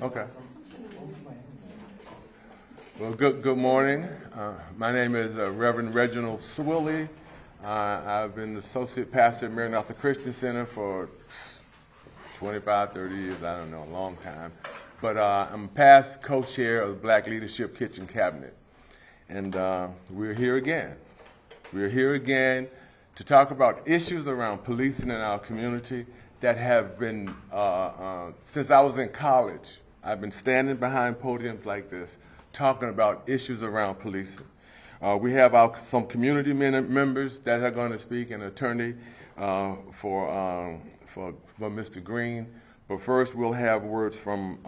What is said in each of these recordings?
Okay. Well, good morning. My name is Reverend Reginald Swilley. I've been the associate pastor at Maranatha Christian Center for 25, 30 years, I don't know, a long time. But I'm past co-chair of the Black Leadership Kitchen Cabinet. And we're here again. We're here again to talk about issues around policing in our community that have been, since I was in college, I've been standing behind podiums like this, talking about issues around policing. We have some community members that are going to speak, an attorney for Mr. Green. But first, we'll have words from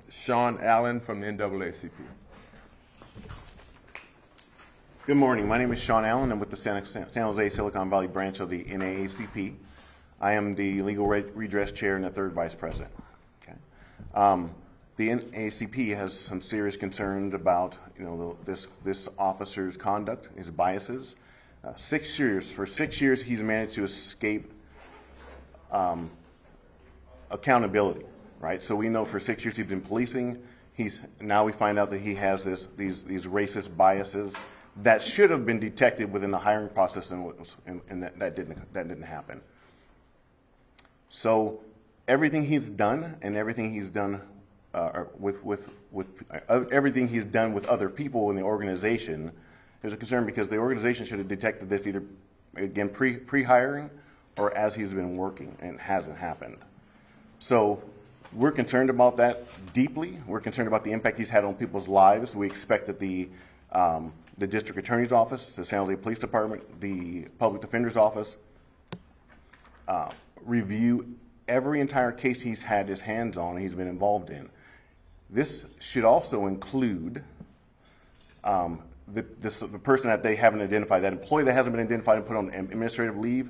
Sean Allen from the NAACP. Good morning. My name is Sean Allen. I'm with the San Jose Silicon Valley branch of the NAACP. I am the Legal Redress Chair and the third Vice President. Okay. The NAACP has some serious concerns about this officer's conduct, his biases. 6 years. For 6 years, he's managed to escape accountability. Right. So we know for 6 years he's been policing. Now we find out that he has these racist biases that should have been detected within the hiring process, and that didn't happen. So everything he's done and everything he's done everything he's done with other people in the organization, there's a concern because the organization should have detected this either again pre-hiring or as he's been working, and it hasn't happened. So we're concerned about that deeply. We're concerned about the impact he's had on people's lives. We expect that the District Attorney's Office, the San Jose Police Department, the Public Defender's Office review every entire case he's had his hands on and he's been involved in. This should also include the person that they haven't identified, that employee that hasn't been identified and put on administrative leave,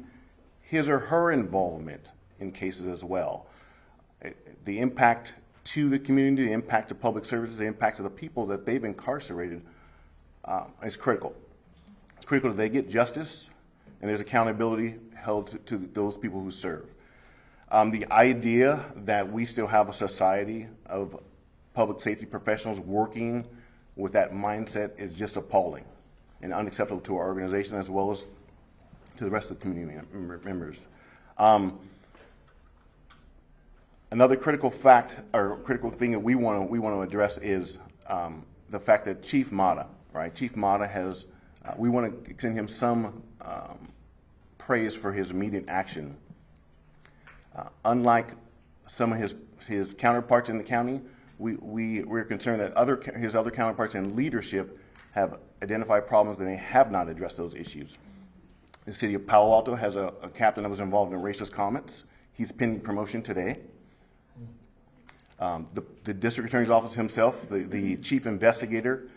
his or her involvement in cases as well. The impact to the community, the impact to public services, the impact to the people that they've incarcerated is critical. It's critical that they get justice and there's accountability held to those people who serve. The idea that we still have a society of public safety professionals working with that mindset is just appalling and unacceptable to our organization as well as to the rest of the community members. Another critical fact or critical thing that we want to address is the fact that Chief Mata, right? Chief Mata has, we want to extend him some praise for his immediate action. Unlike some of his counterparts in the county, we're concerned that his other counterparts in leadership have identified problems and they have not addressed those issues. The city of Palo Alto has a captain that was involved in racist comments. He's pending promotion today. The district attorney's office himself, the chief investigator,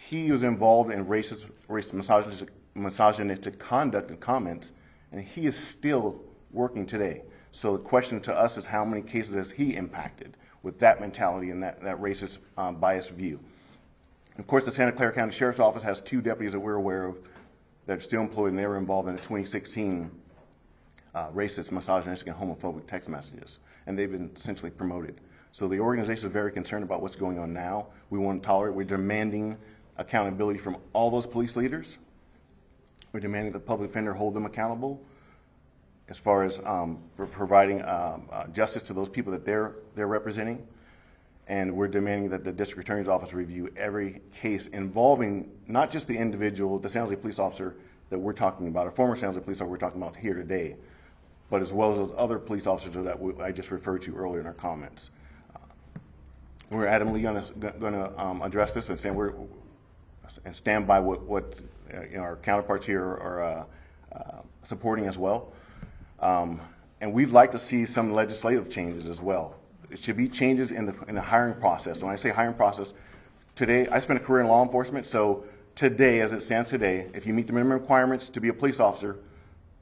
he was involved in racist misogynistic conduct and comments, and he is still working today. So the question to us is how many cases has he impacted with that mentality and that racist biased view. Of course, the Santa Clara County Sheriff's Office has 2 deputies that we're aware of that are still employed, and they were involved in the 2016 racist, misogynistic, and homophobic text messages, and they've been essentially promoted. So the organization is very concerned about what's going on now. We won't tolerate. We're demanding accountability from all those police leaders. We're demanding the public defender hold them accountable as far as providing justice to those people that they're representing. And we're demanding that the district attorney's office review every case involving not just the individual, the San Jose police officer that we're talking about, or former San Jose police officer we're talking about here today, but as well as those other police officers that I just referred to earlier in our comments. We're adamantly going to address this and stand by what our counterparts here are supporting as well. And we'd like to see some legislative changes as well. It should be changes in the hiring process. When I say hiring process, today I spent a career in law enforcement, so today, as it stands today, if you meet the minimum requirements to be a police officer,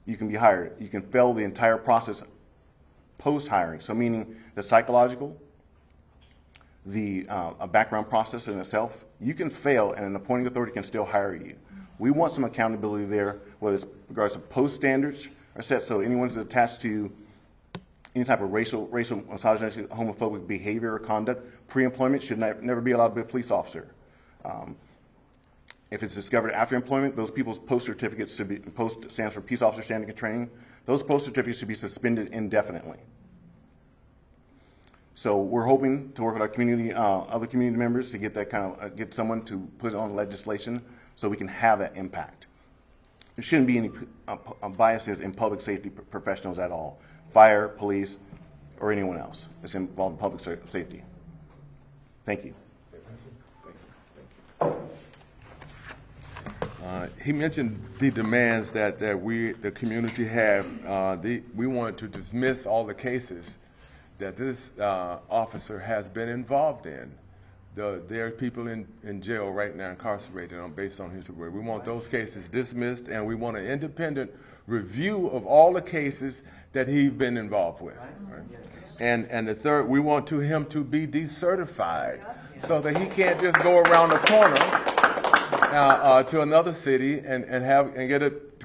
you can be hired. You can fail the entire process post-hiring, so meaning the psychological, the background process in itself, you can fail and an appointing authority can still hire you. We want some accountability there, whether it's regards to post standards are set, so anyone who's attached to any type of racial, misogynistic, homophobic behavior or conduct pre-employment should never be allowed to be a police officer. If it's discovered after employment, those people's post certificates should be, post stands for Peace Officer Standing and Training, those post certificates should be suspended indefinitely. So we're hoping to work with our community, other community members to get that kind of, get someone to put on legislation so we can have that impact. There shouldn't be any biases in public safety professionals at all, fire, police, or anyone else that's involved in public safety. Thank you. He mentioned the demands that we, the community, have. We wanted to dismiss all the cases that this officer has been involved in. There are people in jail right now incarcerated based on his word. We want those cases dismissed, and we want an independent review of all the cases that he's been involved with. Right? And the third, we want him to be decertified so that he can't just go around the corner to another city and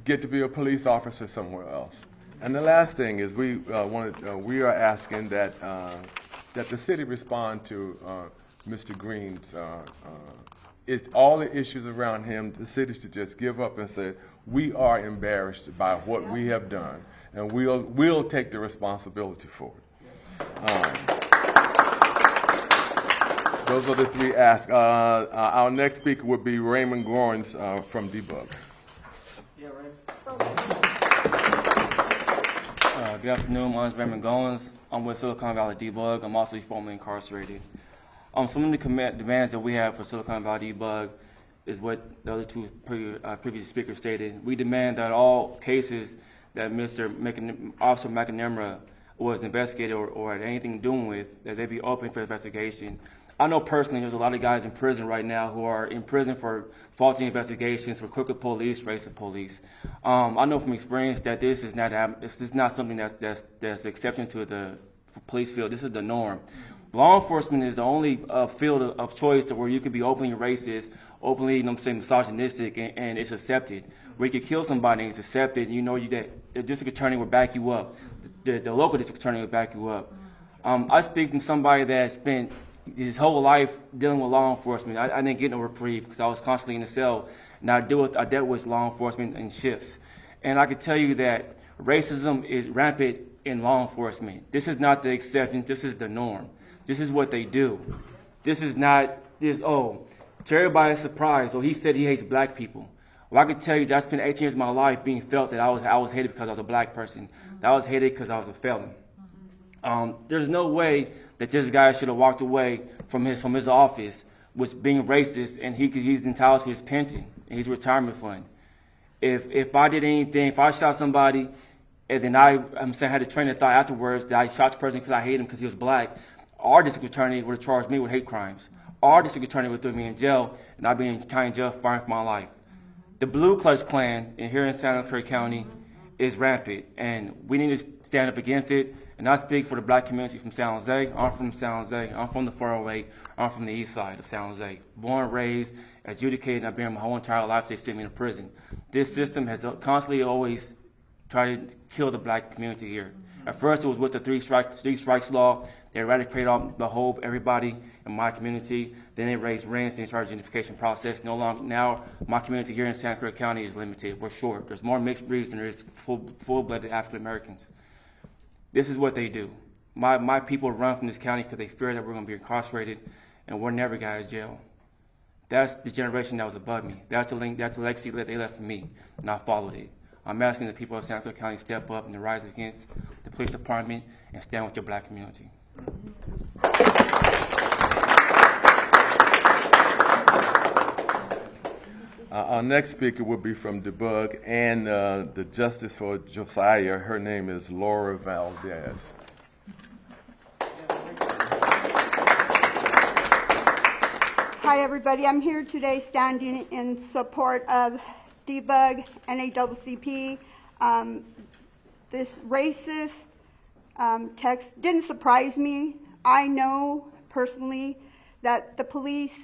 get to be a police officer somewhere else. And the last thing is we are asking that the city respond to Mr. Green's all the issues around him. The city should just give up and say, we are embarrassed by what we have done, and we'll take the responsibility for it. Those are the three asks. Our next speaker would be Raymond Gorns from Debug. Yeah, Raymond. Good afternoon. My name is Raymond Goins. I'm with Silicone Valley Debug. I'm also formerly incarcerated. Some of the demands that we have for Silicone Valley Debug is what the other two previous speakers stated. We demand that all cases that Officer McNamara was investigated or had anything doing with, that they be open for investigation. I know personally there's a lot of guys in prison right now who are in prison for faulty investigations, for crooked police, racist police. I know from experience that this is not something that's exception to the police field. This is the norm. Law enforcement is the only field of choice to where you could be openly racist, openly, misogynistic, and it's accepted. Where you could kill somebody and it's accepted, and you know that the district attorney will back you up. The local district attorney will back you up. I speak from somebody that spent his whole life dealing with law enforcement. I didn't get no reprieve because I was constantly in the cell, and I dealt with law enforcement in shifts. And I can tell you that racism is rampant in law enforcement. This is not the exception. This is the norm. This is what they do. This is not this, to everybody's surprise, he said he hates black people. Well, I can tell you that I spent 18 years of my life being felt that I was hated because I was a black person. That I was hated because I was a felon. There's no way that this guy should have walked away from his office with being racist, and he's entitled to his pension and his retirement fund. If I did anything, if I shot somebody, and then I had to train of thought afterwards that I shot the person because I hate him because he was black, our district attorney would have charged me with hate crimes. Our district attorney would throw me in jail, and I'd be in county jail fighting for my life. The Blue Clutch Klan here in Santa Cruz County is rampant, and we need to stand up against it. And I speak for the black community from San Jose. I'm from San Jose. I'm from the 408. I'm from the east side of San Jose. Born, raised, adjudicated, and I've been my whole entire life. They sent me to prison. This system has constantly always tried to kill the black community here. At first, it was with the three strikes law. They eradicated everybody in my community. Then they raised rents and started the gentrification process. Now my community here in Santa Cruz County is limited. We're short. There's more mixed breeds than there is full-blooded African Americans. This is what they do. My people run from this county because they fear that we're going to be incarcerated, and we're never going to jail. That's the generation that was above me. That's the legacy that they left for me, and I followed it. I'm asking the people of Santa Cruz County to step up and to rise against the police department and stand with your black community. Our next speaker will be from Debug and the Justice for Josiah. Her name is Laura Valdez. Hi, everybody. I'm here today standing in support of Debug, NAACP. This racist text didn't surprise me. I know personally that the police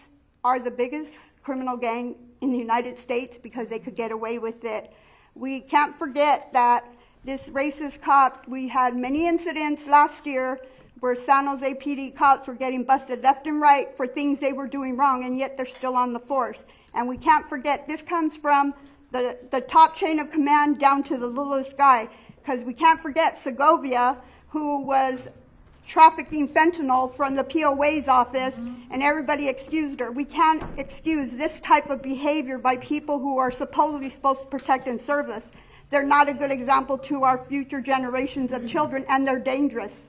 are the biggest criminal gang in the United States because they could get away with it. We can't forget that this racist cop, we had many incidents last year where San Jose PD cops were getting busted left and right for things they were doing wrong, and yet they're still on the force. And we can't forget, this comes from the top chain of command down to the littlest guy, because we can't forget Segovia, who was trafficking fentanyl from the POA's office, and everybody excused her. We can't excuse this type of behavior by people who are supposedly supposed to protect and serve us. They're not a good example to our future generations of children, and they're dangerous.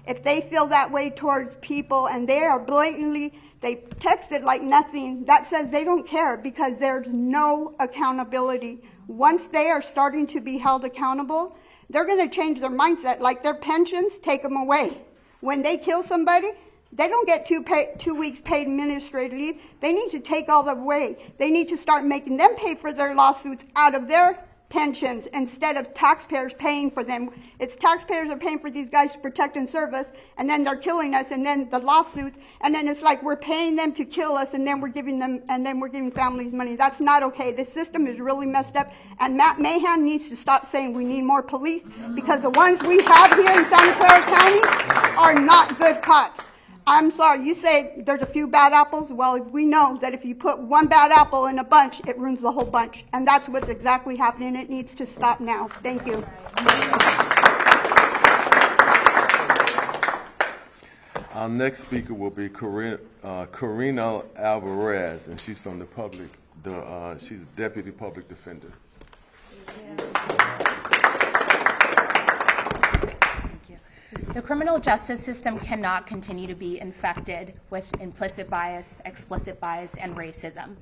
If they feel that way towards people and they are blatantly, they text it like nothing, that says they don't care, because there's no accountability. Once they are starting to be held accountable, they're going to change their mindset. Like their pensions, take them away. When they kill somebody, they don't get 2 weeks paid administrative leave. They need to take all that away. They need to start making them pay for their lawsuits out of their pensions instead of taxpayers paying for them. It's taxpayers are paying for these guys to protect and serve us, and then they're killing us, and then the lawsuits, and then it's like we're paying them to kill us, and then we're giving families money. That's not okay. This system is really messed up, and Matt Mahan needs to stop saying we need more police, because the ones we have here in Santa Clara County are not good cops. I'm sorry, you say there's a few bad apples. Well, we know that if you put one bad apple in a bunch, it ruins the whole bunch. And that's what's exactly happening. It needs to stop now. Thank you. Our next speaker will be Karina Alvarez, and she's from the public. She's Deputy Public Defender. The criminal justice system cannot continue to be infected with implicit bias, explicit bias, and racism.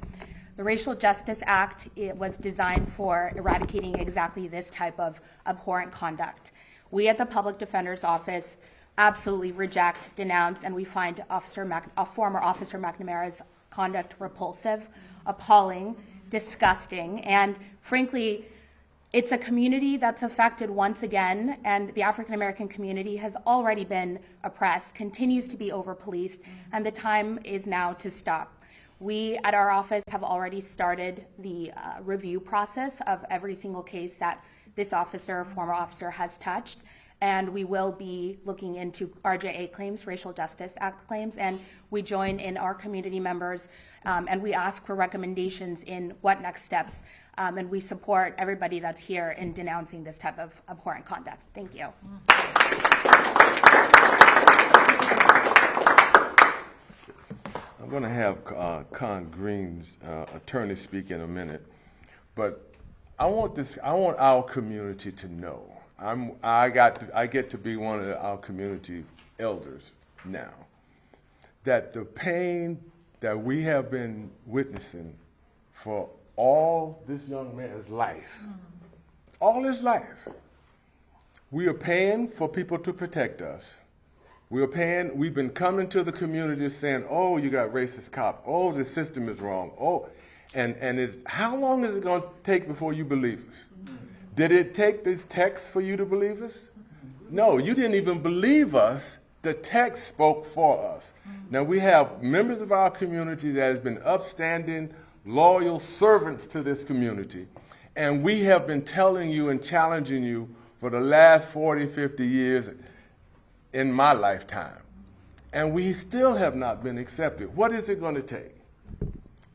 The Racial Justice Act was designed for eradicating exactly this type of abhorrent conduct. We at the Public Defender's Office absolutely reject, denounce, and we find former Officer McNamara's conduct repulsive, appalling, disgusting, and frankly, it's a community that's affected once again, and the African American community has already been oppressed, continues to be over-policed, and the time is now to stop. We at our office have already started the review process of every single case that this officer, former officer, has touched, and we will be looking into RJA claims, Racial Justice Act claims, and we join in our community members, and we ask for recommendations in what next steps, and we support everybody that's here in denouncing this type of abhorrent conduct. Thank you. I'm going to have Con Green's attorney speak in a minute, but I want our community to know. I get to be one of our community elders now. That the pain that we have been witnessing for all this young man's life, all his life, we are paying for people to protect us. We've been coming to the community saying, oh, you got racist cops. Oh, the system is wrong. Oh, and how long is it going to take before you believe us? Did it take this text for you to believe us? No, you didn't even believe us. The text spoke for us. Now, we have members of our community that has been upstanding, loyal servants to this community. And we have been telling you and challenging you for the last 40, 50 years in my lifetime. And we still have not been accepted. What is it going to take?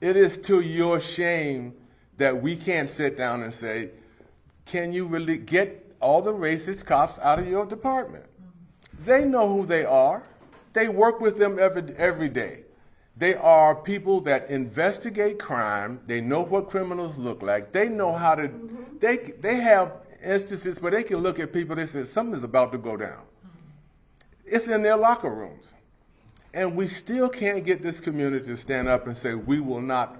It is to your shame that we can't sit down and say, can you really get all the racist cops out of your department? They know who they are. They work with them every day. They are people that investigate crime. They know what criminals look like. They know how to, they have instances where they can look at people and say, something's about to go down. It's in their locker rooms. And we still can't get this community to stand up and say, we will not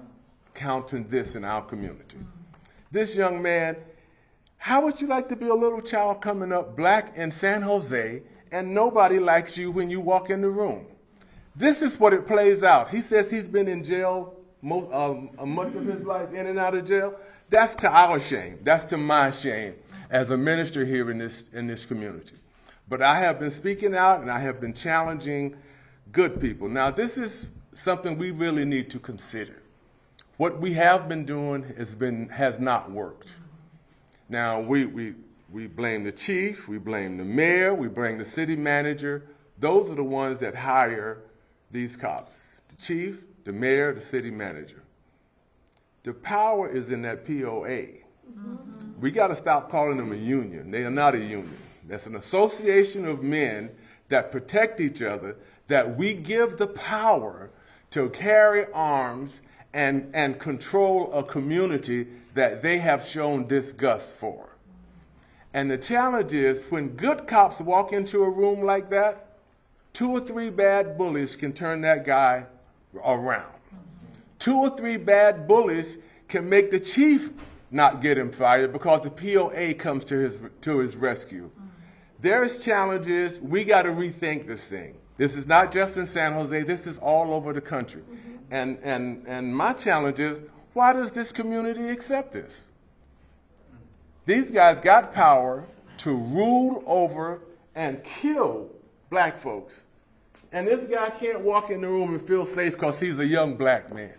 counten this in our community. This young man, how would you like to be a little child coming up black in San Jose and nobody likes you when you walk in the room? This is what it plays out. He says he's been in jail much of his life, in and out of jail. That's to our shame. That's to my shame as a minister here in this community. But I have been speaking out and I have been challenging good people. Now, this is something we really need to consider. What we have been doing has not worked. Now, we We blame the chief, we blame the mayor, we blame the city manager. Those are the ones that hire these cops. The chief, the mayor, the city manager. The power is in that POA. We got to stop calling them a union. They are not a union. That's an association of men that protect each other, that we give the power to carry arms and control a community that they have shown disgust for. And the challenge is, when good cops walk into a room like that, 2 or 3 bad bullies can turn that guy around. 2 or 3 bad bullies can make the chief not get him fired because the POA comes to his rescue. There's challenges. We got to rethink this thing. This is not just in San Jose. This is all over the country. And my challenge is, why does this community accept this? These guys got power to rule over and kill black folks. And this guy can't walk in the room and feel safe because he's a young black man.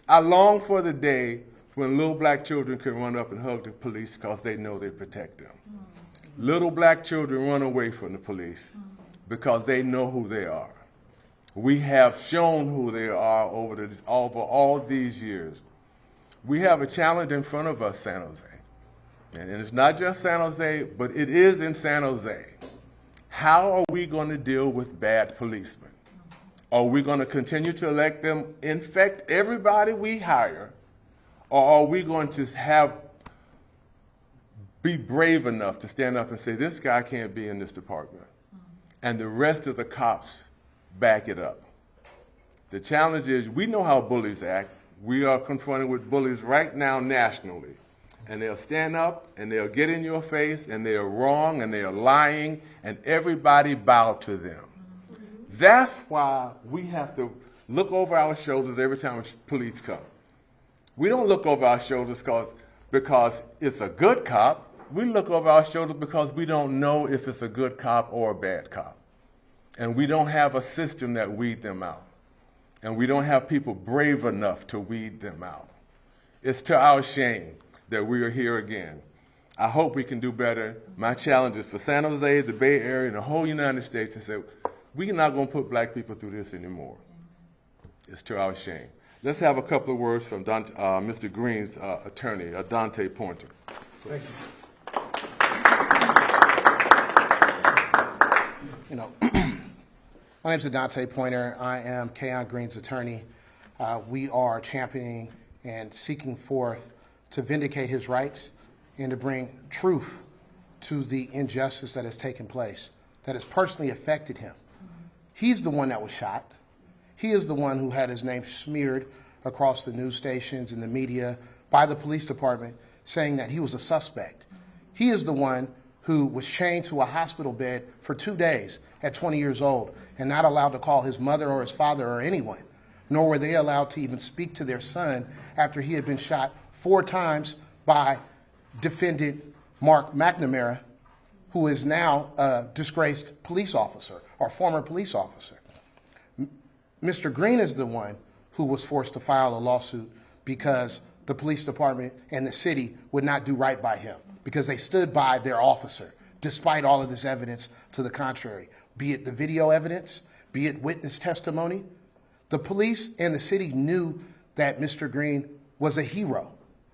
I long for the day when little black children can run up and hug the police because they know they protect them. Little black children run away from the police because they know who they are. We have shown who they are over all these years. We have a challenge in front of us, San Jose. And it's not just San Jose, but it is in San Jose. How are we going to deal with bad policemen? Are we going to continue to elect them, infect everybody we hire, or are we going to be brave enough to stand up and say, this guy can't be in this department, and the rest of the cops back it up? The challenge is, we know how bullies act. We are confronted with bullies right now nationally. And they'll stand up and they'll get in your face and they're wrong and they're lying and everybody bow to them. That's why we have to look over our shoulders every time police come. We don't look over our shoulders because it's a good cop. We look over our shoulders because we don't know if it's a good cop or a bad cop. And we don't have a system that weed them out. And we don't have people brave enough to weed them out. It's to our shame that we are here again. I hope we can do better. My challenge is for San Jose, the Bay Area, and the whole United States to say, we're not going to put black people through this anymore. It's to our shame. Let's have a couple of words from Mr. Green's attorney, Dante Pointer. Thank you. My name is Dante Pointer. I am Keon Green's attorney. We are championing and seeking forth to vindicate his rights and to bring truth to the injustice that has taken place, that has personally affected him. He's the one that was shot. He is the one who had his name smeared across the news stations and the media by the police department saying that he was a suspect. He is the one who was chained to a hospital bed for 2 days at 20 years old and not allowed to call his mother or his father or anyone, nor were they allowed to even speak to their son after he had been shot 4 times by defendant Mark McNamara, who is now a disgraced police officer or former police officer. Mr. Green is the one who was forced to file a lawsuit because the police department and the city would not do right by him, because they stood by their officer, despite all of this evidence to the contrary, be it the video evidence, be it witness testimony. The police and the city knew that Mr. Green was a hero,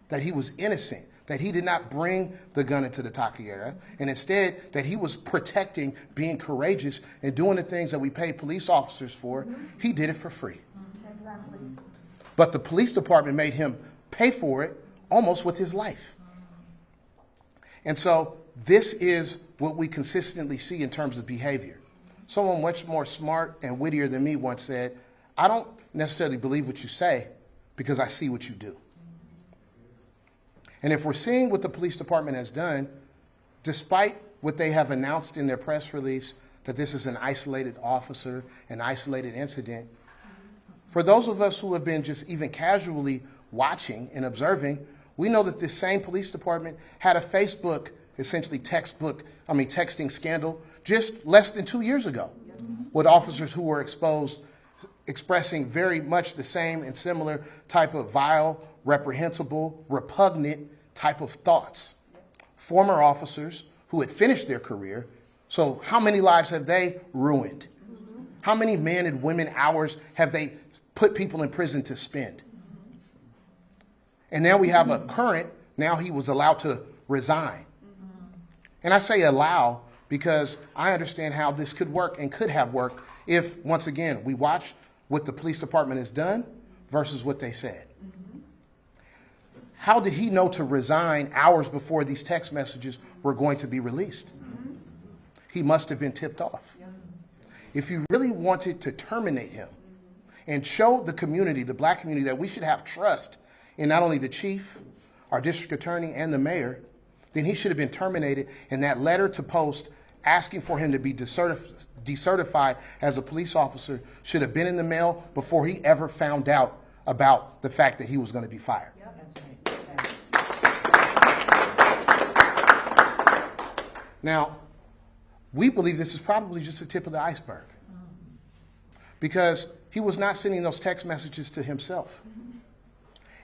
that he was innocent, that he did not bring the gun into the taqueria, and instead that he was protecting, being courageous, and doing the things that we pay police officers for. He did it for free. Exactly. But the police department made him pay for it almost with his life. And so this is what we consistently see in terms of behavior. Someone much more smart and wittier than me once said, I don't necessarily believe what you say because I see what you do. And if we're seeing what the police department has done, despite what they have announced in their press release, that this is an isolated officer, an isolated incident, for those of us who have been just even casually watching and observing, we know that this same police department had a Facebook, essentially texting scandal just less than 2 years ago with officers who were exposed, expressing very much the same and similar type of vile, reprehensible, repugnant type of thoughts. Former officers who had finished their career. So how many lives have they ruined? How many men and women hours have they put people in prison to spend? And now we have a current, now he was allowed to resign. And I say allow because I understand how this could work and could have worked if, once again, we watch what the police department has done versus what they said. How did he know to resign hours before these text messages were going to be released? He must have been tipped off. If you really wanted to terminate him and show the community, the black community, that we should have trust in not only the chief, our district attorney, and the mayor, then he should have been terminated, and that letter to post asking for him to be decertified as a police officer should have been in the mail before he ever found out about the fact that he was going to be fired. Now, we believe this is probably just the tip of the iceberg because he was not sending those text messages to himself.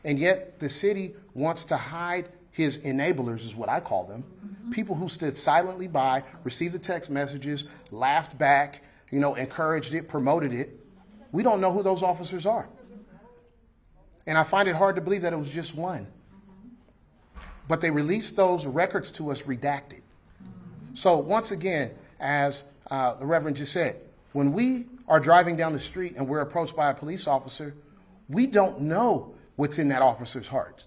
And yet the city wants to hide his enablers, is what I call them, people who stood silently by, received the text messages, laughed back, encouraged it, promoted it. We don't know who those officers are. And I find it hard to believe that it was just one. But they released those records to us redacted. So once again, as the Reverend just said, when we are driving down the street and we're approached by a police officer, we don't know what's in that officer's heart.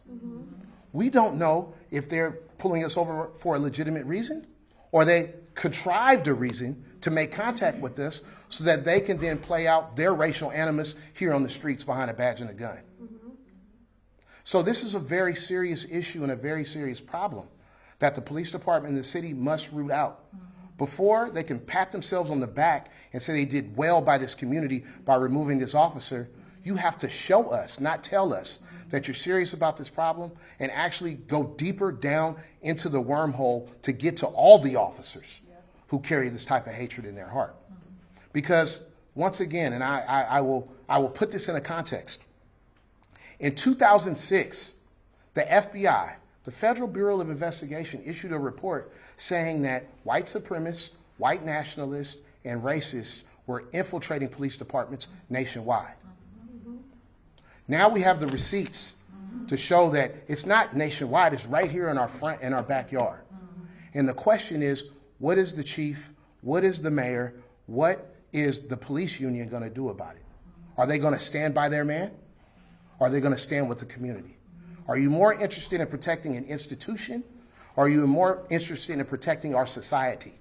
We don't know if they're pulling us over for a legitimate reason or they contrived a reason to make contact with us so that they can then play out their racial animus here on the streets behind a badge and a gun. So this is a very serious issue and a very serious problem that the police department and the city must root out. Before they can pat themselves on the back and say they did well by this community by removing this officer, you have to show us, not tell us, that you're serious about this problem and actually go deeper down into the wormhole to get to all the officers who carry this type of hatred in their heart. Because once again, and I will put this in a context. In 2006, the FBI, the Federal Bureau of Investigation, issued a report saying that white supremacists, white nationalists, and racists were infiltrating police departments nationwide. Now we have the receipts to show that it's not nationwide, it's right here in our front, in our backyard. And the question is, what is the chief, what is the mayor, what is the police union going to do about it? Are they going to stand by their man? Or are they going to stand with the community? Are you more interested in protecting an institution? Or are you more interested in protecting our society?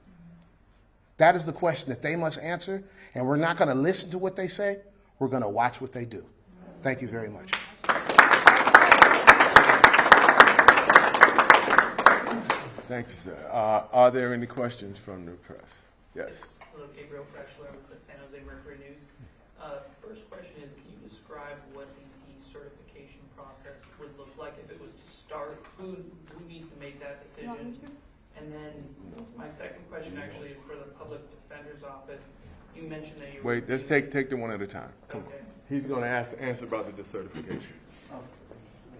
That is the question that they must answer. And we're not going to listen to what they say. We're going to watch what they do. Thank you very much. Thank you, sir. Are there any questions from the press? Yes. Hello, Gabriel Freshler with the San Jose Mercury News. First question is, can you describe what the decertification process would look like if it was to start? Who needs to make that decision? And then my second question actually is for the Public Defender's Office. You mentioned that you Wait, let's take them one at a time. Come Okay. on. He's going to answer about the decertification.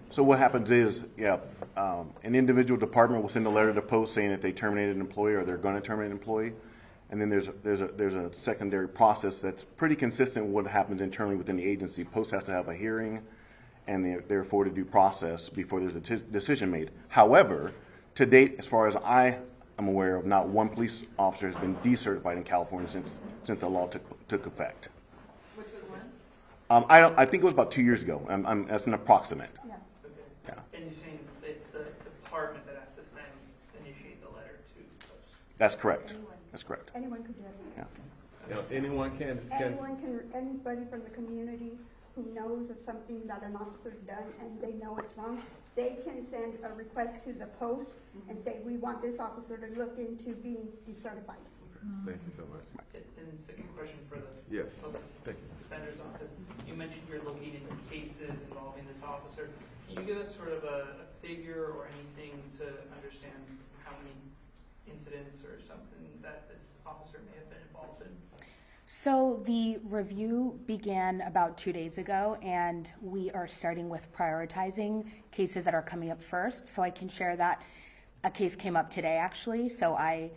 So what happens is, an individual department will send a letter to post saying that they terminated an employee or they're going to terminate an employee. And then there's a secondary process that's pretty consistent with what happens internally within the agency. Post has to have a hearing and they're afforded due process before there's a decision made. However, to date, as far as I am aware of, not one police officer has been decertified in California since the law took effect. Which was when? I think it was about 2 years ago. That's an approximate. Okay. Yeah. And you're saying it's the department that has to initiate the letter to post? That's correct. That's correct. Anyone could do it. Yeah. Anyone can. Anybody from the community who knows of something that an officer's done and they know it's wrong, they can send a request to the post and say, we want this officer to look into being decertified. Thank you so much. And then second question for the Yes. Public Thank you. Defender's Office. You mentioned you're looking into cases involving this officer. Can you give us sort of a figure or anything to understand how many incidents or something that this officer may have been involved in? So the review began about 2 days ago, and we are starting with prioritizing cases that are coming up first. So I can share that a case came up today, actually, so I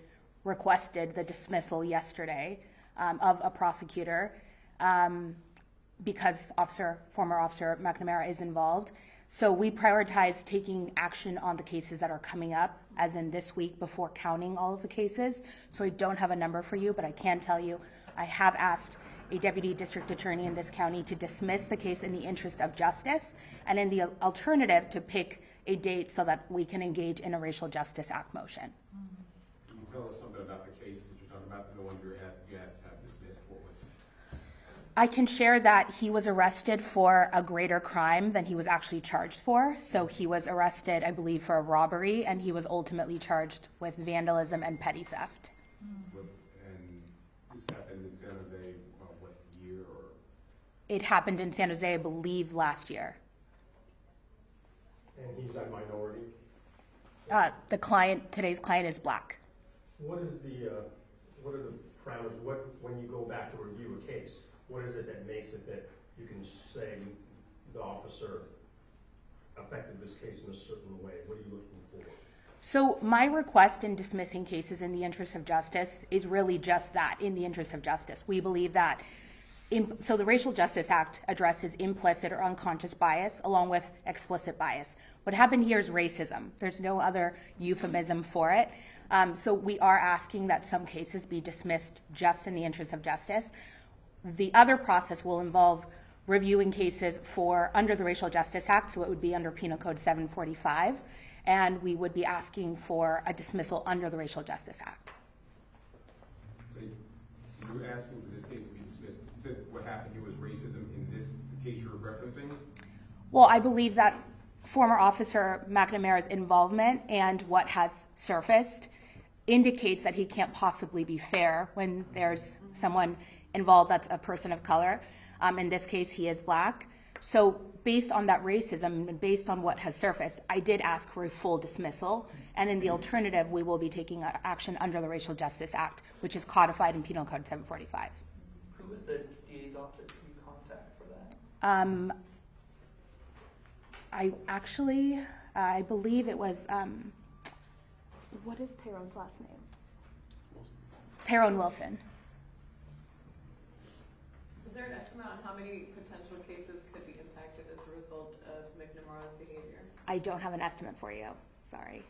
requested the dismissal yesterday of a prosecutor because former Officer McNamara is involved. So we prioritize taking action on the cases that are coming up, as in this week, before counting all of the cases. So I don't have a number for you, but I can tell you I have asked a deputy district attorney in this county to dismiss the case in the interest of justice, and in the alternative to pick a date so that we can engage in a Racial Justice Act motion. Can you tell us something about the case that you're talking about, the one you asked to have dismissed? What was? I can share that he was arrested for a greater crime than he was actually charged for. So he was arrested, I believe, for a robbery, and he was ultimately charged with vandalism and petty theft. And this happened in San Jose, what year? Or? It happened in San Jose, I believe, last year. And he's a minority? Today's client is black. What are the parameters, when you go back to review a case, what is it that makes it that you can say the officer affected this case in a certain way? What are you looking for? So my request in dismissing cases in the interest of justice is really just that, in the interest of justice. We believe that so the Racial Justice Act addresses implicit or unconscious bias along with explicit bias. What happened here is racism. There's no other euphemism for it. So we are asking that some cases be dismissed just in the interest of justice. The other process will involve reviewing cases under the Racial Justice Act, so it would be under Penal Code 745, and we would be asking for a dismissal under the Racial Justice Act. So you were asking for this case to be dismissed. You said what happened here was racism in this case you were referencing? Well, I believe that former Officer McNamara's involvement and what has surfaced indicates that he can't possibly be fair when there's someone involved that's a person of color. In this case, he is black. So based on that racism and based on what has surfaced, I did ask for a full dismissal. And in the alternative, we will be taking action under the Racial Justice Act, which is codified in Penal Code 745. Who at the DA's office did you contact for that? I believe it was, what is Tyrone's last name? Tyrone Wilson. Is there an estimate on how many potential cases could be impacted as a result of McNamara's behavior? I don't have an estimate for you. Sorry.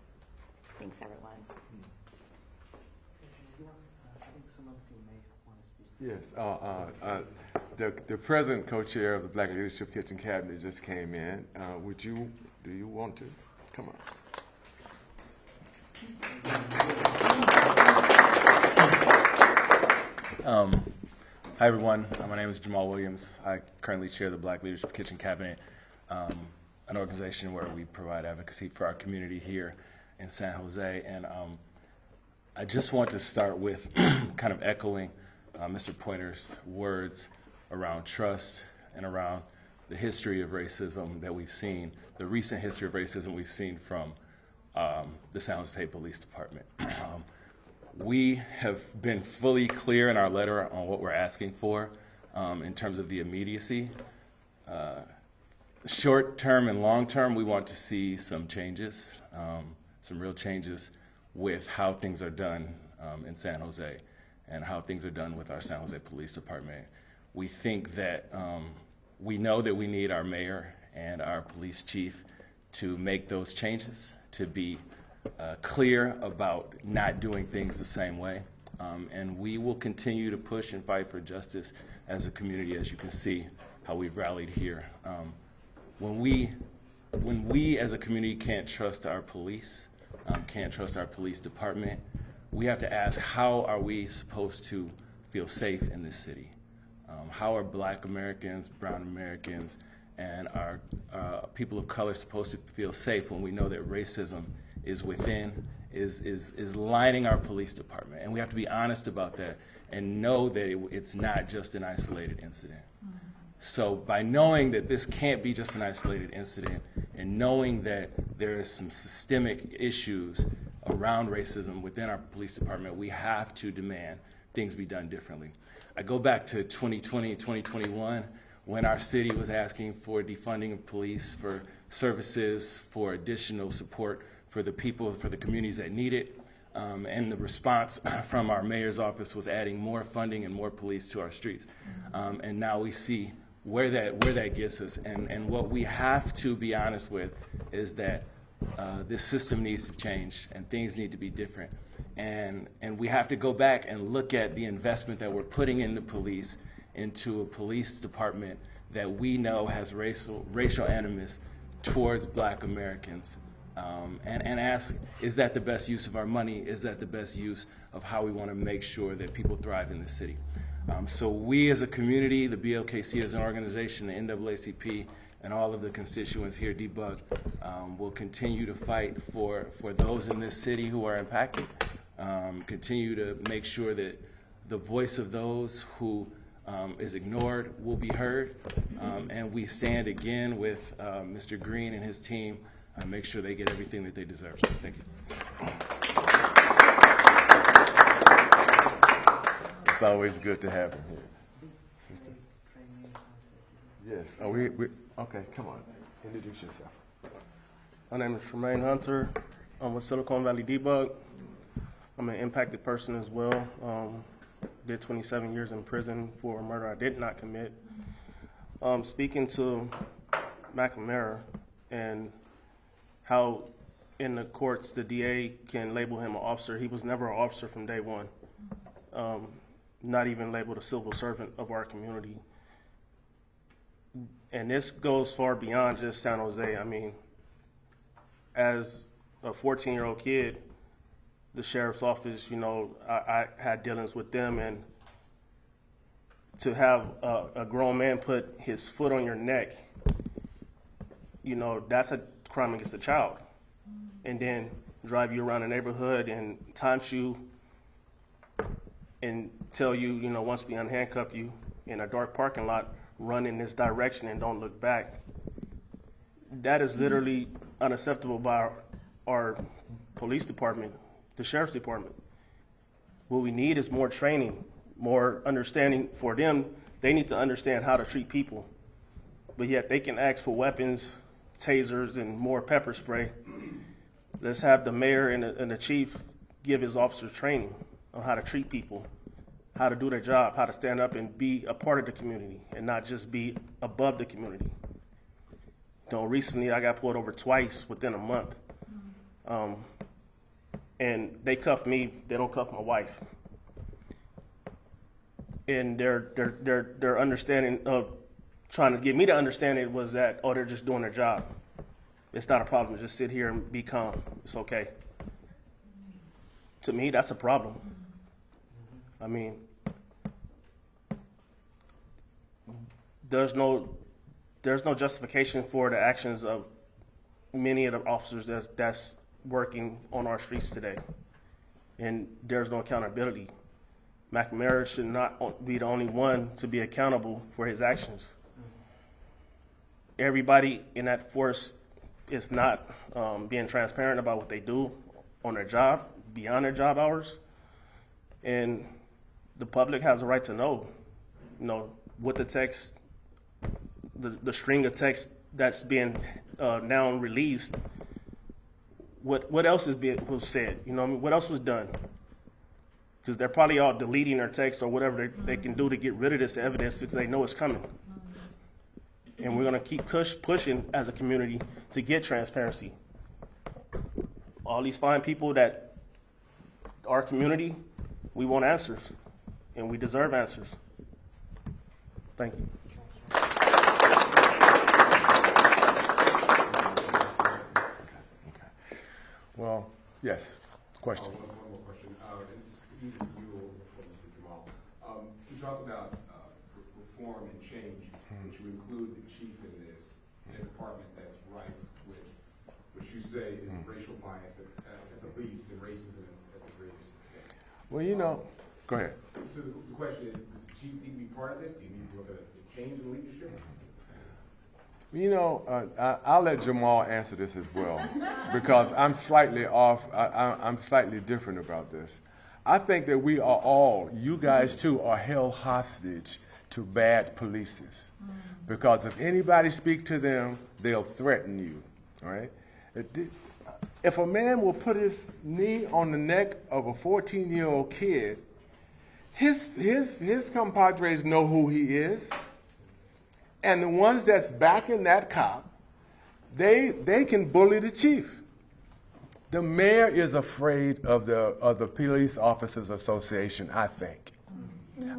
Thanks, everyone. I think some of you may want to speak. Yes, the present co-chair of the Black Leadership Kitchen Cabinet just came in. Do you want to? Come on. Hi, everyone. My name is Jamal Williams. I currently chair the Black Leadership Kitchen Cabinet, an organization where we provide advocacy for our community here in San Jose. And I just want to start with kind of echoing Mr. Pointer's words around trust and around the history of racism that we've seen, the recent history of racism we've seen from the San Jose Police Department. We have been fully clear in our letter on what we're asking for in terms of the immediacy. Short term and long term, we want to see some changes, some real changes with how things are done in San Jose and how things are done with our San Jose Police Department. We think that we know that we need our mayor and our police chief to make those changes, to be clear about not doing things the same way. And we will continue to push and fight for justice as a community, as you can see how we've rallied here. When we as a community can't trust our police, can't trust our police department, we have to ask, how are we supposed to feel safe in this city? How are Black Americans, Brown Americans, and our people of color supposed to feel safe when we know that racism is within, is lining our police department? And we have to be honest about that and know that it's not just an isolated incident. So by knowing that this can't be just an isolated incident and knowing that there is some systemic issues around racism within our police department, we have to demand things be done differently. I go back to 2020, 2021, when our city was asking for defunding of police, for services, for additional support for the people, for the communities that need it. And the response from our mayor's office was adding more funding and more police to our streets. And now we see where that gets us. And what we have to be honest with is that this system needs to change and things need to be different. And we have to go back and look at the investment that we're putting into police, into a police department that we know has racial animus towards Black Americans. And ask, is that the best use of our money? Is that the best use of how we want to make sure that people thrive in the city? So we as a community, the BLKC as an organization, the NAACP, and all of the constituents here, Debug, will continue to fight for those in this city who are impacted, continue to make sure that the voice of those who is ignored will be heard, and we stand again with Mr. Green and his team, make sure they get everything that they deserve. Thank you. It's always good to have him here. Yes. Oh, we okay, come on. Introduce yourself. My name is Tremaine Hunter. I'm with Silicone Valley Debug. I'm an impacted person as well. Did 27 years in prison for a murder I did not commit. Speaking to McNamara and how in the courts the DA can label him an officer. He was never an officer from day one. Not even labeled a civil servant of our community. And this goes far beyond just San Jose. I mean, as a 14-year-old kid, the sheriff's office, you know, I had dealings with them, and to have a grown man put his foot on your neck, you know, that's a crime against a child. And then drive you around the neighborhood and taunt you and tell you, you know, once we unhandcuff you in a dark parking lot, run in this direction and don't look back. That is literally unacceptable by our police department, the sheriff's department. What we need is more training, more understanding for them. They need to understand how to treat people, but yet they can ask for weapons, tasers, and more pepper spray. Let's have the mayor and the chief give his officers training on how to treat people, how to do their job, how to stand up and be a part of the community and not just be above the community. You know, recently I got pulled over twice within a month. And they cuff me, they don't cuff my wife. And their understanding of trying to get me to understand it was that, oh, they're just doing their job. It's not a problem, just sit here and be calm, it's okay. To me, that's a problem. I mean, there's no justification for the actions of many of the officers that's working on our streets today, and there's no accountability. McNamara should not be the only one to be accountable for his actions. Everybody in that force is not being transparent about what they do on their job, beyond their job hours, and the public has a right to know, you know, what the text, the string of text that's being now released. What else was said? You know what I mean? What else was done? Because they're probably all deleting their text or whatever they can do to get rid of this evidence because they know it's coming. And we're going to keep pushing as a community to get transparency. All these fine people that our community, we want answers, and we deserve answers. Thank you. Well, yes, question. One more question. You talked about reform and change, which would include the chief in this, in a department that's rife with, which you say is racial bias at the least and racism at the greatest. Well, you know, go ahead. So the question is, does the chief need to be part of this? Do you need to look at a change in leadership? You know, I'll let Jamal answer this as well, because I'm slightly off. I'm slightly different about this. I think that we are all, you guys too, are held hostage to bad polices, because if anybody speak to them, they'll threaten you. All right. If a man will put his knee on the neck of a 14-year-old kid, his compadres know who he is. And the ones that's backing that cop, they can bully the chief. The mayor is afraid of the Police Officers Association, I think.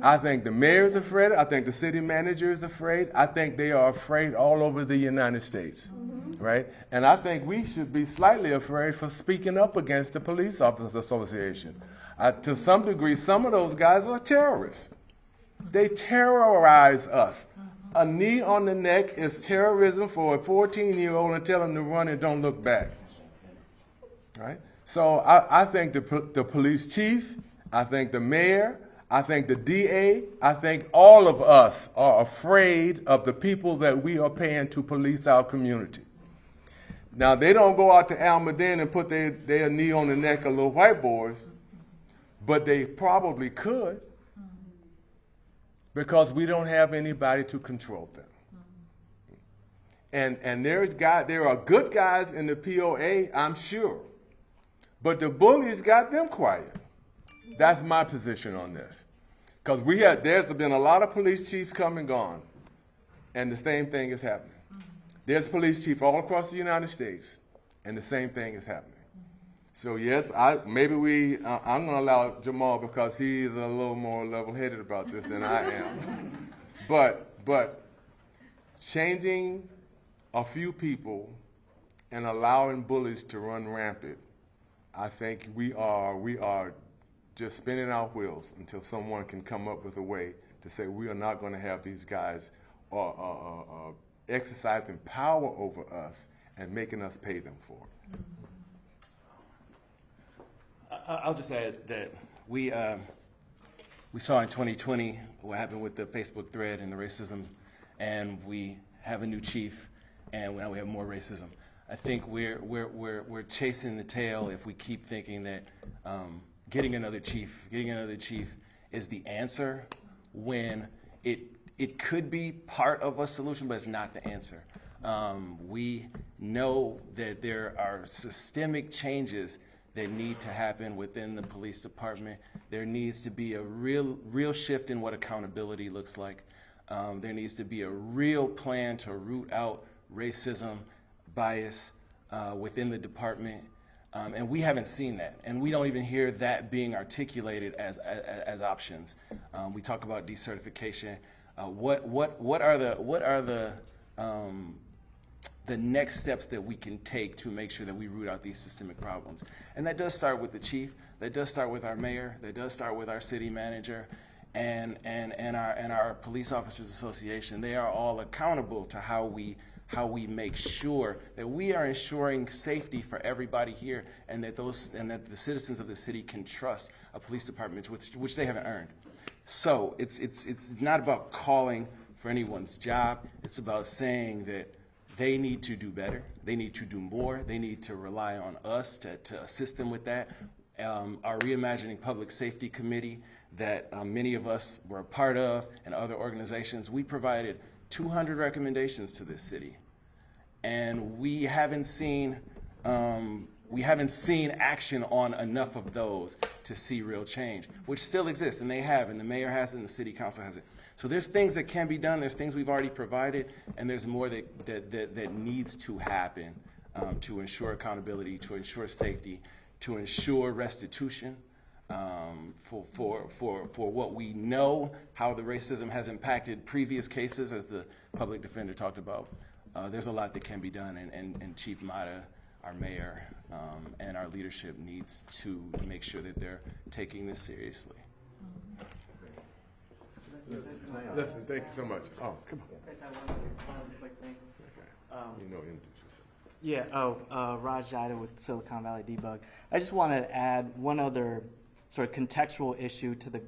I think the mayor is afraid. I think the city manager is afraid. I think they are afraid all over the United States, right? And I think we should be slightly afraid for speaking up against the Police Officers Association. To some degree, some of those guys are terrorists. They terrorize us. A knee on the neck is terrorism for a 14-year-old and tell him to run and don't look back. Right? So I think the police chief, I think the mayor, I think the DA, I think all of us are afraid of the people that we are paying to police our community. Now, they don't go out to Almaden and put their knee on the neck of little white boys, but they probably could, because we don't have anybody to control them. And there are good guys in the POA, I'm sure, but the bullies got them quiet. That's my position on this. Because there's been a lot of police chiefs come and gone, and the same thing is happening. There's police chiefs all across the United States, and the same thing is happening. So yes, I'm going to allow Jamal, because he's a little more level-headed about this than I am. But changing a few people and allowing bullies to run rampant, I think we are just spinning our wheels until someone can come up with a way to say we are not going to have these guys exercising power over us and making us pay them for it. I'll just add that we saw in 2020 what happened with the Facebook thread and the racism, and we have a new chief, and now we have more racism. I think we're chasing the tail if we keep thinking that getting another chief is the answer, when it could be part of a solution, but it's not the answer. We know that there are systemic changes that need to happen within the police department. There needs to be a real shift in what accountability looks like. There needs to be a real plan to root out racism, bias within the department. And we haven't seen that, and we don't even hear that being articulated as options. We talk about decertification. What are the next steps that we can take to make sure that we root out these systemic problems? And that does start with the chief. That does start with our mayor. That does start with our city manager, and our police officers association. They are all accountable to how we make sure that we are ensuring safety for everybody here, and that the citizens of the city can trust a police department which they haven't earned. So it's not about calling for anyone's job. It's about saying that they need to do better. They need to do more. They need to rely on us to assist them with that. Our Reimagining Public Safety Committee that many of us were a part of, and other organizations, we provided 200 recommendations to this city, and we haven't seen action on enough of those to see real change, which still exists, and they have, and the mayor has it, and the city council has it. So there's things that can be done, there's things we've already provided, and there's more that needs to happen to ensure accountability, to ensure safety, to ensure restitution. For what we know, how the racism has impacted previous cases, as the public defender talked about. There's a lot that can be done, and Chief Mata, our mayor, and our leadership needs to make sure that they're taking this seriously. Listen, thank you so much. Oh, come on. Chris, I want one quick thing. Okay. Introduce yourself. Raj Jida with Silicone Valley Debug. I just wanted to add one other sort of contextual issue to the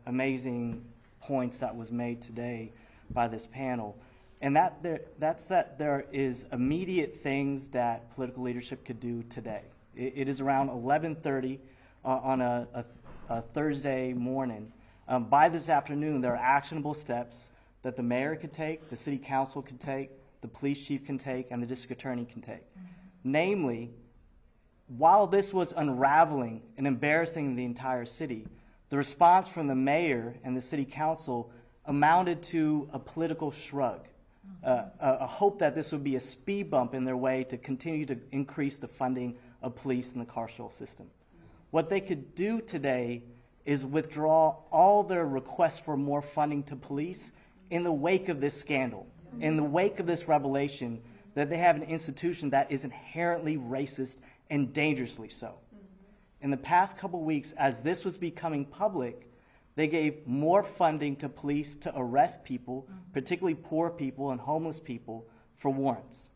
amazing points that was made today by this panel, and that's that there is immediate things that political leadership could do today. It is around 11:30 on a Thursday morning. By this afternoon, there are actionable steps that the mayor could take, the city council could take, the police chief can take, and the district attorney can take. Namely, while this was unraveling and embarrassing the entire city, the response from the mayor and the city council amounted to a political shrug, a hope that this would be a speed bump in their way to continue to increase the funding of police and the carceral system. What they could do today is withdraw all their requests for more funding to police in the wake of this scandal, in the wake of this revelation that they have an institution that is inherently racist and dangerously so. In the past couple weeks, as this was becoming public, they gave more funding to police to arrest people, particularly poor people and homeless people, for warrants.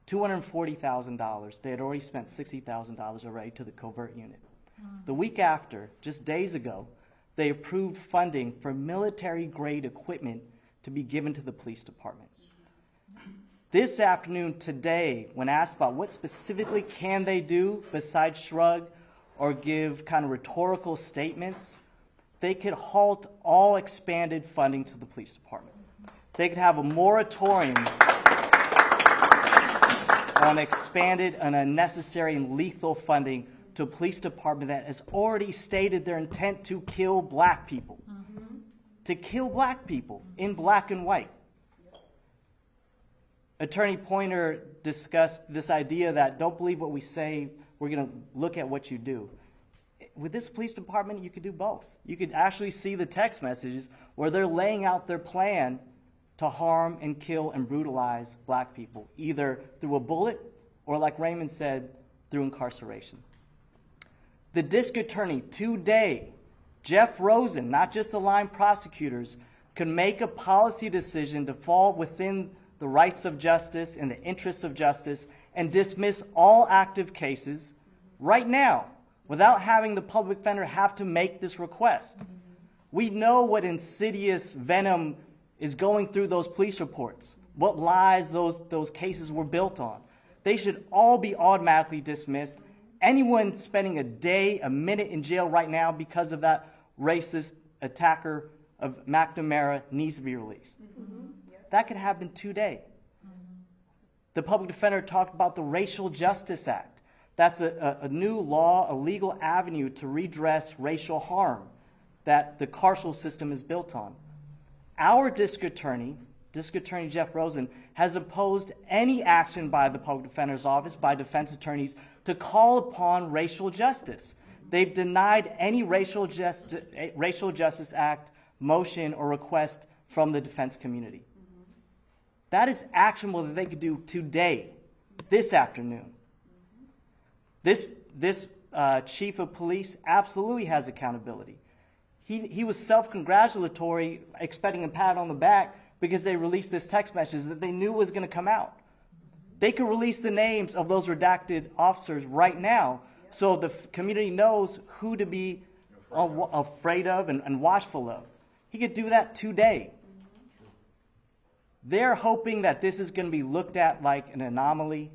$240,000. They had already spent $60,000 already to the covert unit. The week after, just days ago, they approved funding for military-grade equipment to be given to the police department. This afternoon, today, when asked about what specifically can they do besides shrug or give kind of rhetorical statements, they could halt all expanded funding to the police department. They could have a moratorium on expanded and unnecessary and lethal funding to a police department that has already stated their intent to kill black people. To kill black people in black and white. Attorney Pointer discussed this idea that don't believe what we say, we're going to look at what you do. With this police department, you could do both. You could actually see the text messages where they're laying out their plan to harm and kill and brutalize black people, either through a bullet or, like Raymond said, through incarceration. The district attorney today, Jeff Rosen, not just the line prosecutors, could make a policy decision to fall within the rights of justice and the interests of justice and dismiss all active cases right now without having the public defender have to make this request. We know what insidious venom is going through those police reports, what lies those cases were built on. They should all be automatically dismissed. Anyone spending a day, a minute in jail right now because of that racist attacker of McNamara needs to be released. That could happen today. The public defender talked about the Racial Justice Act. That's a new law, a legal avenue to redress racial harm that the carceral system is built on. Our district attorney Jeff Rosen, has opposed any action by the public defender's office, by defense attorneys, to call upon racial justice. They've denied any Racial Justice Act motion or request from the defense community. That is actionable that they could do today, this afternoon. This chief of police absolutely has accountability. He was self-congratulatory, expecting a pat on the back because they released this text message that they knew was going to come out. They could release the names of those redacted officers right now so the community knows who to be afraid of and watchful of. He could do that today. They're hoping that this is going to be looked at like an anomaly,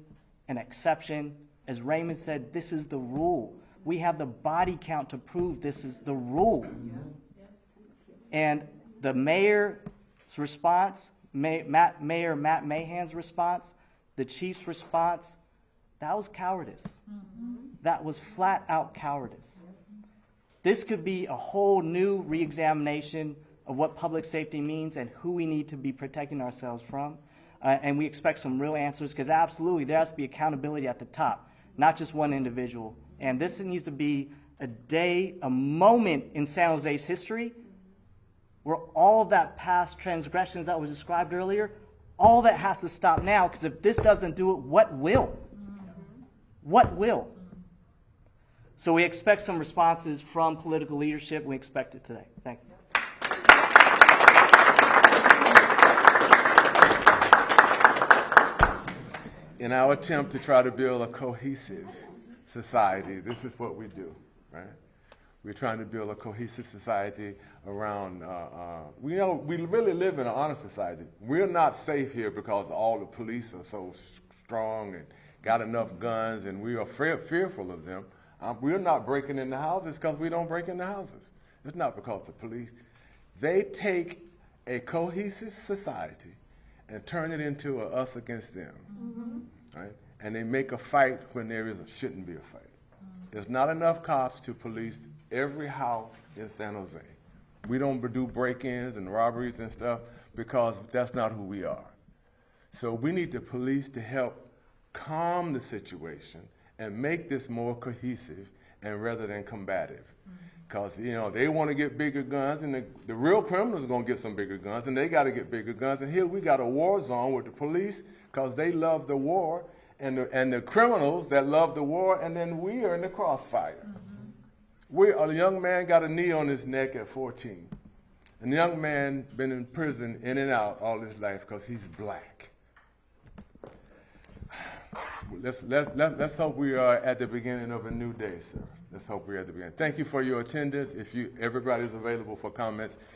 an exception. As Raymond said, this is the rule. We have the body count to prove this is the rule. And the mayor's response, Mayor Matt Mahan's response, the chief's response, that was cowardice. That was flat out cowardice. This could be a whole new reexamination of what public safety means and who we need to be protecting ourselves from. And we expect some real answers because absolutely there has to be accountability at the top, not just one individual. And this needs to be a day, a moment in San Jose's history where all of that past transgressions that was described earlier, all that has to stop now, because if this doesn't do it, what will? What will? So we expect some responses from political leadership. We expect it today. Thank you. In our attempt to try to build a cohesive society, this is what we do, right? We're trying to build a cohesive society around, we really live in an honor society. We're not safe here because all the police are so strong and got enough guns and we are fearful of them. We're not breaking into houses because we don't break into houses. It's not because the police. They take a cohesive society and turn it into a us against them, right? And they make a fight when there shouldn't be a fight. There's not enough cops to police every house in San Jose. We don't do break-ins and robberies and stuff because that's not who we are. So we need the police to help calm the situation and make this more cohesive and rather than combative. Because, you know, they want to get bigger guns, and the real criminals are going to get some bigger guns, and they got to get bigger guns. And here we got a war zone with the police because they love the war, and the criminals that love the war, and then we are in the crossfire. A young man got a knee on his neck at 14. And the young man been in prison in and out all his life because he's black. Let's hope we are at the beginning of a new day, sir. Let's hope we're at the beginning. Thank you for your attendance. Everybody's available for comments.